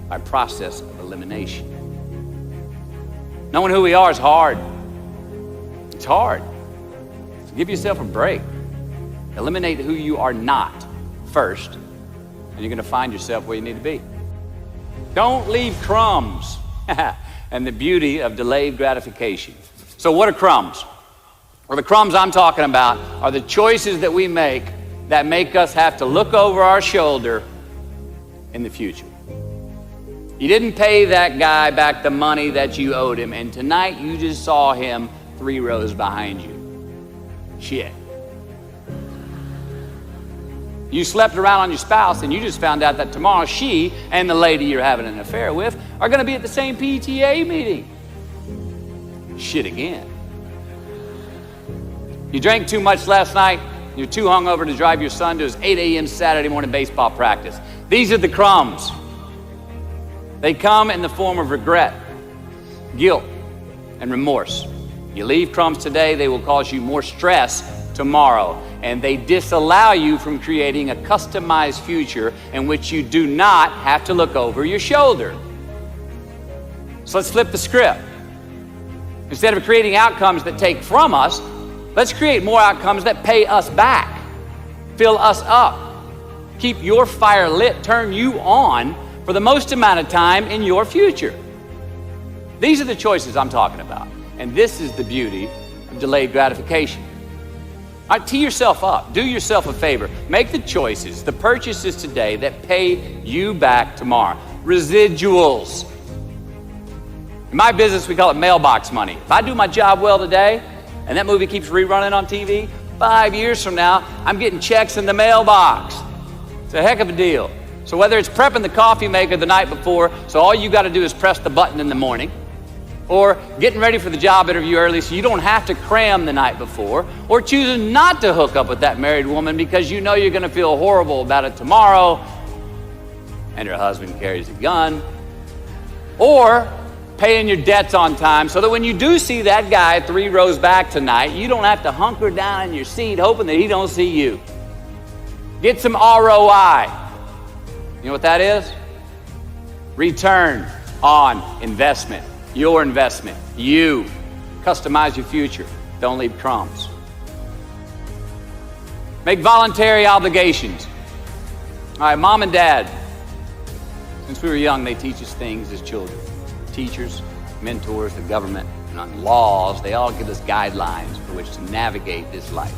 by process of elimination. Knowing who we are is hard. It's hard. So give yourself a break. Eliminate who you are not first, and you're going to find yourself where you need to be. Don't leave crumbs. And the beauty of delayed gratification. So what are crumbs? Well, the crumbs I'm talking about are the choices that we make that make us have to look over our shoulder in the future. You didn't pay that guy back the money that you owed him, and tonight you just saw him 3 rows behind you. Shit. You slept around on your spouse and you just found out that tomorrow she and the lady you're having an affair with are going to be at the same PTA meeting. Shit again. You drank too much last night. You're too hungover to drive your son to his 8 a.m. Saturday morning baseball practice. These are the crumbs. They come in the form of regret, guilt, and remorse. You leave crumbs today, they will cause you more stress tomorrow. And they disallow you from creating a customized future in which you do not have to look over your shoulder. So let's flip the script. Instead of creating outcomes that take from us, let's create more outcomes that pay us back, fill us up, keep your fire lit, turn you on for the most amount of time in your future. These are the choices I'm talking about. And this is the beauty of delayed gratification. All right, tee yourself up. Do yourself a favor. Make the choices, the purchases today that pay you back tomorrow. Residuals. In my business, we call it mailbox money. If I do my job well today, and that movie keeps rerunning on TV, 5 years from now, I'm getting checks in the mailbox. It's a heck of a deal. So whether it's prepping the coffee maker the night before, so all you got to do is press the button in the morning, or getting ready for the job interview early so you don't have to cram the night before, or choosing not to hook up with that married woman because you know you're going to feel horrible about it tomorrow, and her husband carries a gun, or paying your debts on time so that when you do see that guy 3 rows back tonight, you don't have to hunker down in your seat hoping that he don't see you. Get some ROI. You know what that is? Return on investment. Your investment. You. Customize your future. Don't leave crumbs. Make voluntary obligations. All right, mom and dad. Since we were young, they teach us things as children. Teachers, mentors, the government, and and laws, they all give us guidelines for which to navigate this life.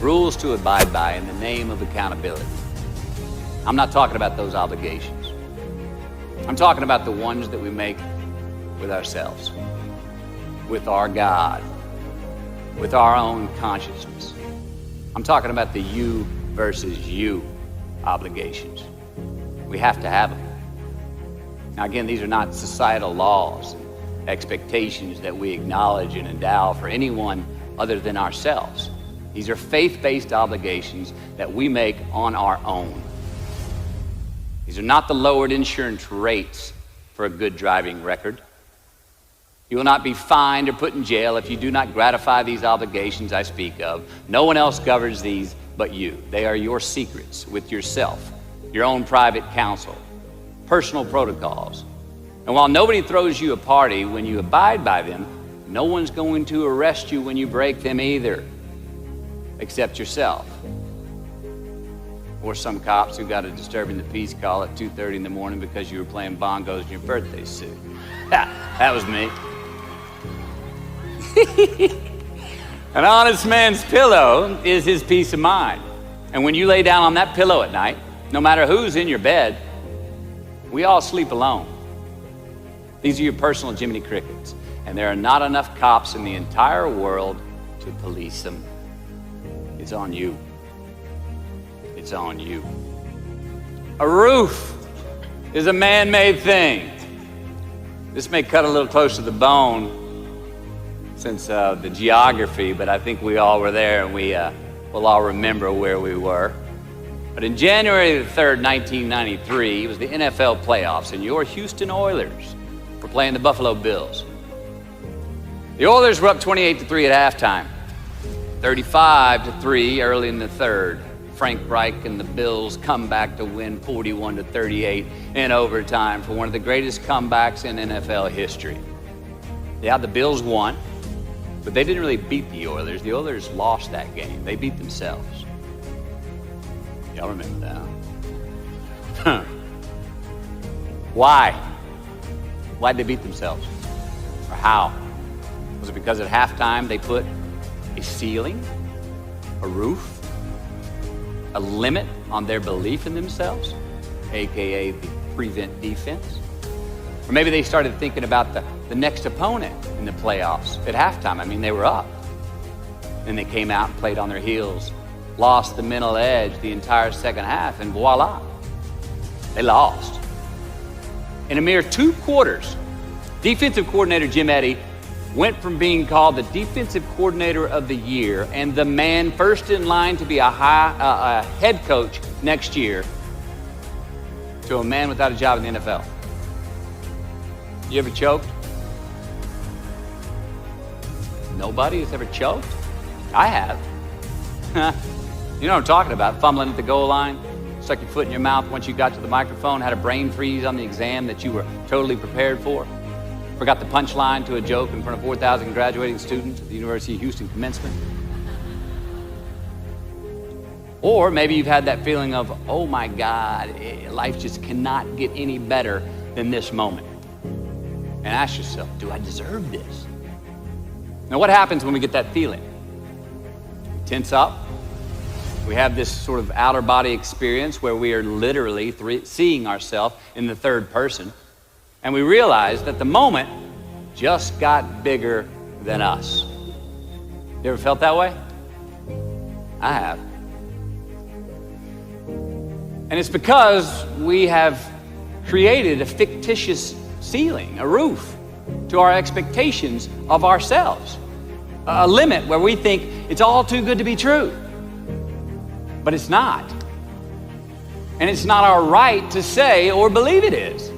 Rules to abide by in the name of accountability. I'm not talking about those obligations. I'm talking about the ones that we make with ourselves, with our God, with our own consciousness. I'm talking about the you versus you obligations. We have to have them. Now again, these are not societal laws, expectations that we acknowledge and endow for anyone other than ourselves. These are faith-based obligations that we make on our own. These are not the lowered insurance rates for a good driving record. You will not be fined or put in jail if you do not gratify these obligations I speak of. No one else governs these but you. They are your secrets with yourself, your own private counsel, personal protocols. And while nobody throws you a party when you abide by them, no one's going to arrest you when you break them either, except yourself. Or some cops who got a disturbing the peace call at 2:30 in the morning because you were playing bongos in your birthday suit. That was me. An honest man's pillow is his peace of mind. And when you lay down on that pillow at night, no matter who's in your bed, we all sleep alone. These are your personal Jiminy Crickets. And there are not enough cops in the entire world to police them. It's on you. It's on you. A roof is a man-made thing. This may cut a little close to the bone since the geography, but I think we all were there and we'll all remember where we were. But in January the 3rd, 1993, it was the NFL playoffs, and your Houston Oilers were playing the Buffalo Bills. The Oilers were up 28-3 at halftime, 35-3 early in the third. Frank Reich and the Bills come back to win 41-38 in overtime for one of the greatest comebacks in NFL history. Yeah, the Bills won, but they didn't really beat the Oilers. The Oilers lost that game. They beat themselves. Y'all remember that? Why? Why'd they beat themselves? Or how? Was it because at halftime they put a ceiling, a roof, a limit on their belief in themselves, aka the prevent defense? Or maybe they started thinking about the next opponent in the playoffs at halftime. I mean, they were up. Then they came out and played on their heels, lost the mental edge the entire second half, and voila, they lost. In a mere 2 quarters, defensive coordinator Jim Eddy went from being called the defensive coordinator of the year and the man first in line to be a head coach next year to a man without a job in the NFL. You ever choked? Nobody has ever choked? I have. You know what I'm talking about, fumbling at the goal line, stuck your foot in your mouth once you got to the microphone, had a brain freeze on the exam that you were totally prepared for, forgot the punchline to a joke in front of 4,000 graduating students at the University of Houston commencement. Or maybe you've had that feeling of, oh my God, life just cannot get any better than this moment. And ask yourself, do I deserve this? Now what happens when we get that feeling? We tense up. We have this sort of outer body experience where we are literally seeing ourselves in the third person. And we realize that the moment just got bigger than us. You ever felt that way? I have. And it's because we have created a fictitious ceiling, a roof, to our expectations of ourselves. A limit where we think it's all too good to be true. But it's not. And it's not our right to say or believe it is.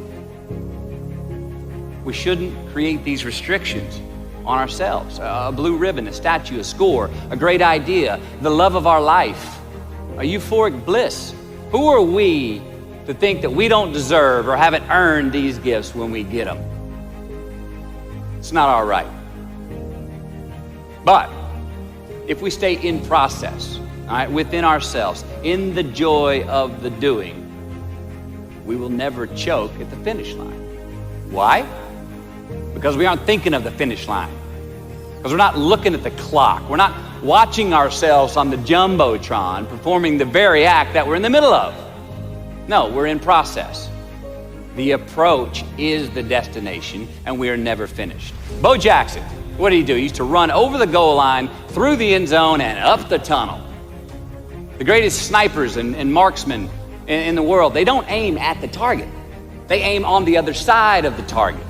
We shouldn't create these restrictions on ourselves. A blue ribbon, a statue, a score, a great idea, the love of our life, a euphoric bliss. Who are we to think that we don't deserve or haven't earned these gifts when we get them? It's not our right. But if we stay in process, all right, within ourselves, in the joy of the doing, we will never choke at the finish line. Why? Because we aren't thinking of the finish line. Because we're not looking at the clock. We're not watching ourselves on the Jumbotron performing the very act that we're in the middle of. No, we're in process. The approach is the destination, and we are never finished. Bo Jackson, what did he do? He used to run over the goal line, through the end zone, and up the tunnel. The greatest snipers and marksmen in the world, they don't aim at the target. They aim on the other side of the target.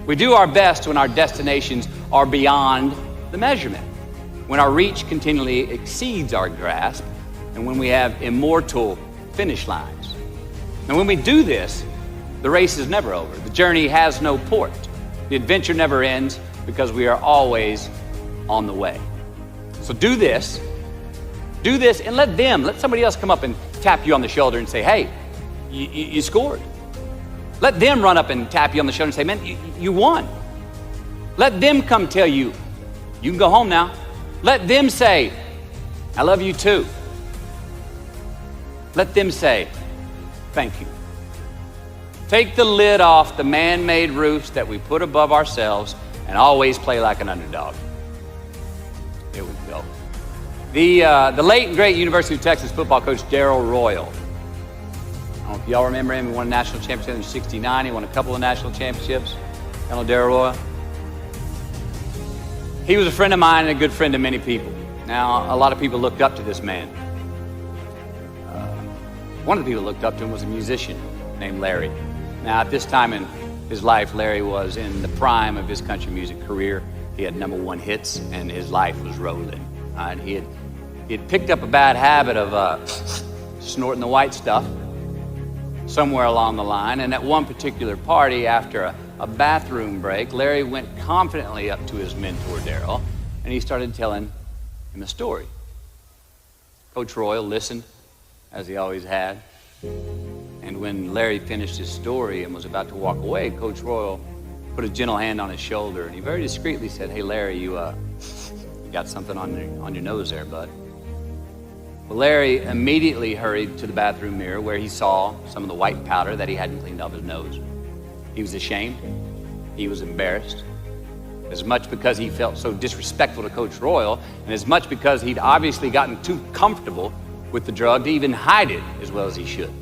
We do our best when our destinations are beyond the measurement, when our reach continually exceeds our grasp, and when we have immortal finish lines. And when we do this, the race is never over. The journey has no port. The adventure never ends because we are always on the way. So do this, and let somebody else come up and tap you on the shoulder and say, hey, you scored. Let them run up and tap you on the shoulder and say, man, you won. Let them come tell you, you can go home now. Let them say, I love you too. Let them say, thank you. Take the lid off the man-made roofs that we put above ourselves and always play like an underdog. Here we go. The late and great University of Texas football coach, Darrell Royal. I don't know if y'all remember him. He won a national championship in '69. He won a couple of national championships. You know Darrell Royal? He was a friend of mine and a good friend to many people. Now, a lot of people looked up to this man. One of the people who looked up to him was a musician named Larry. Now, at this time in his life, Larry was in the prime of his country music career. He had #1 hits, and his life was rolling. He had picked up a bad habit of snorting the white stuff somewhere along the line, and at one particular party, after a bathroom break, Larry went confidently up to his mentor, Darrell, and he started telling him a story. Coach Royal listened, as he always had, and when Larry finished his story and was about to walk away, Coach Royal put a gentle hand on his shoulder, and he very discreetly said, hey, Larry, you got something on your nose there, bud. Well, Larry immediately hurried to the bathroom mirror where he saw some of the white powder that he hadn't cleaned off his nose. He was ashamed. He was embarrassed. As much because he felt so disrespectful to Coach Royal, and as much because he'd obviously gotten too comfortable with the drug to even hide it as well as he should.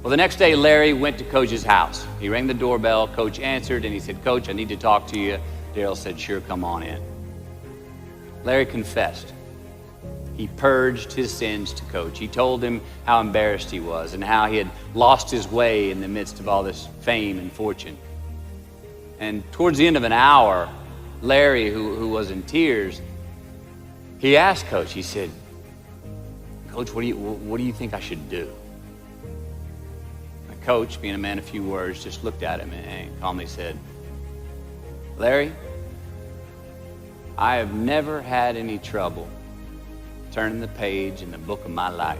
Well, the next day, Larry went to Coach's house. He rang the doorbell. Coach answered, and he said, Coach, I need to talk to you. Darrell said, sure, come on in. Larry confessed. He purged his sins to Coach. He told him how embarrassed he was and how he had lost his way in the midst of all this fame and fortune. And towards the end of an hour, Larry, who was in tears, he asked Coach, he said, Coach, what do you think I should do? And Coach, being a man of few words, just looked at him and calmly said, Larry, I have never had any trouble turning the page in the book of my life.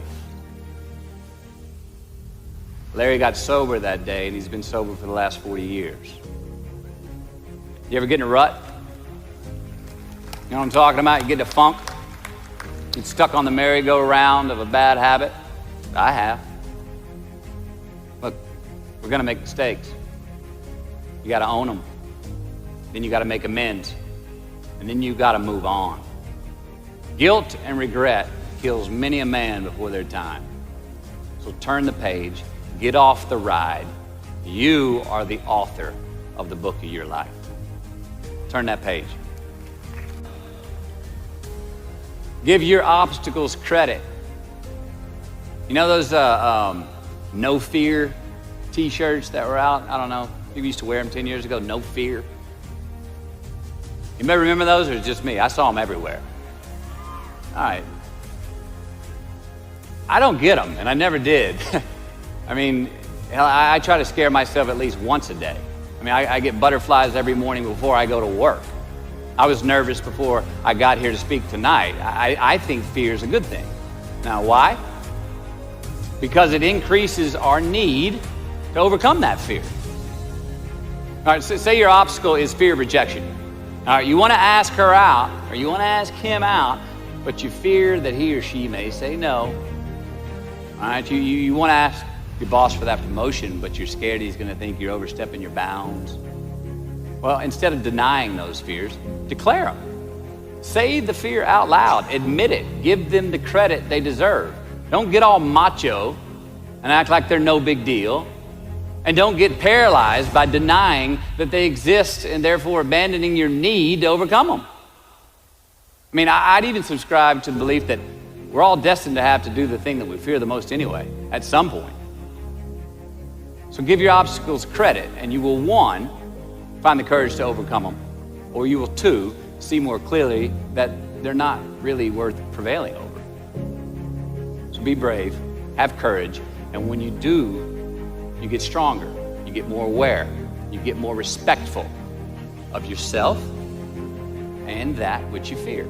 Larry got sober that day, and he's been sober for the last 40 years. You ever get in a rut? You know what I'm talking about? You get in a funk? Get stuck on the merry-go-round of a bad habit? I have. Look, we're going to make mistakes. You got to own them. Then you got to make amends. And then you got to move on. Guilt and regret kills many a man before their time. So turn the page, get off the ride. You are the author of the book of your life. Turn that page. Give your obstacles credit. You know those no fear t-shirts that were out? I don't know. People used to wear them 10 years ago, no fear. You may remember those, or it's just me? I saw them everywhere. All right. I don't get them, and I never did. I mean, I try to scare myself at least once a day. I mean, I get butterflies every morning before I go to work. I was nervous before I got here to speak tonight. I think fear is a good thing. Now, why? Because it increases our need to overcome that fear. All right, so say your obstacle is fear of rejection. All right, you want to ask her out, or you want to ask him out, but you fear that he or she may say no. All right, you want to ask your boss for that promotion, but you're scared he's going to think you're overstepping your bounds. Well, instead of denying those fears, declare them. Say the fear out loud. Admit it. Give them the credit they deserve. Don't get all macho and act like they're no big deal. And don't get paralyzed by denying that they exist and therefore abandoning your need to overcome them. I mean, I'd even subscribe to the belief that we're all destined to have to do the thing that we fear the most anyway, at some point. So give your obstacles credit, and you will, 1, find the courage to overcome them, or you will, 2, see more clearly that they're not really worth prevailing over. So be brave, have courage, and when you do, you get stronger, you get more aware, you get more respectful of yourself and that which you fear.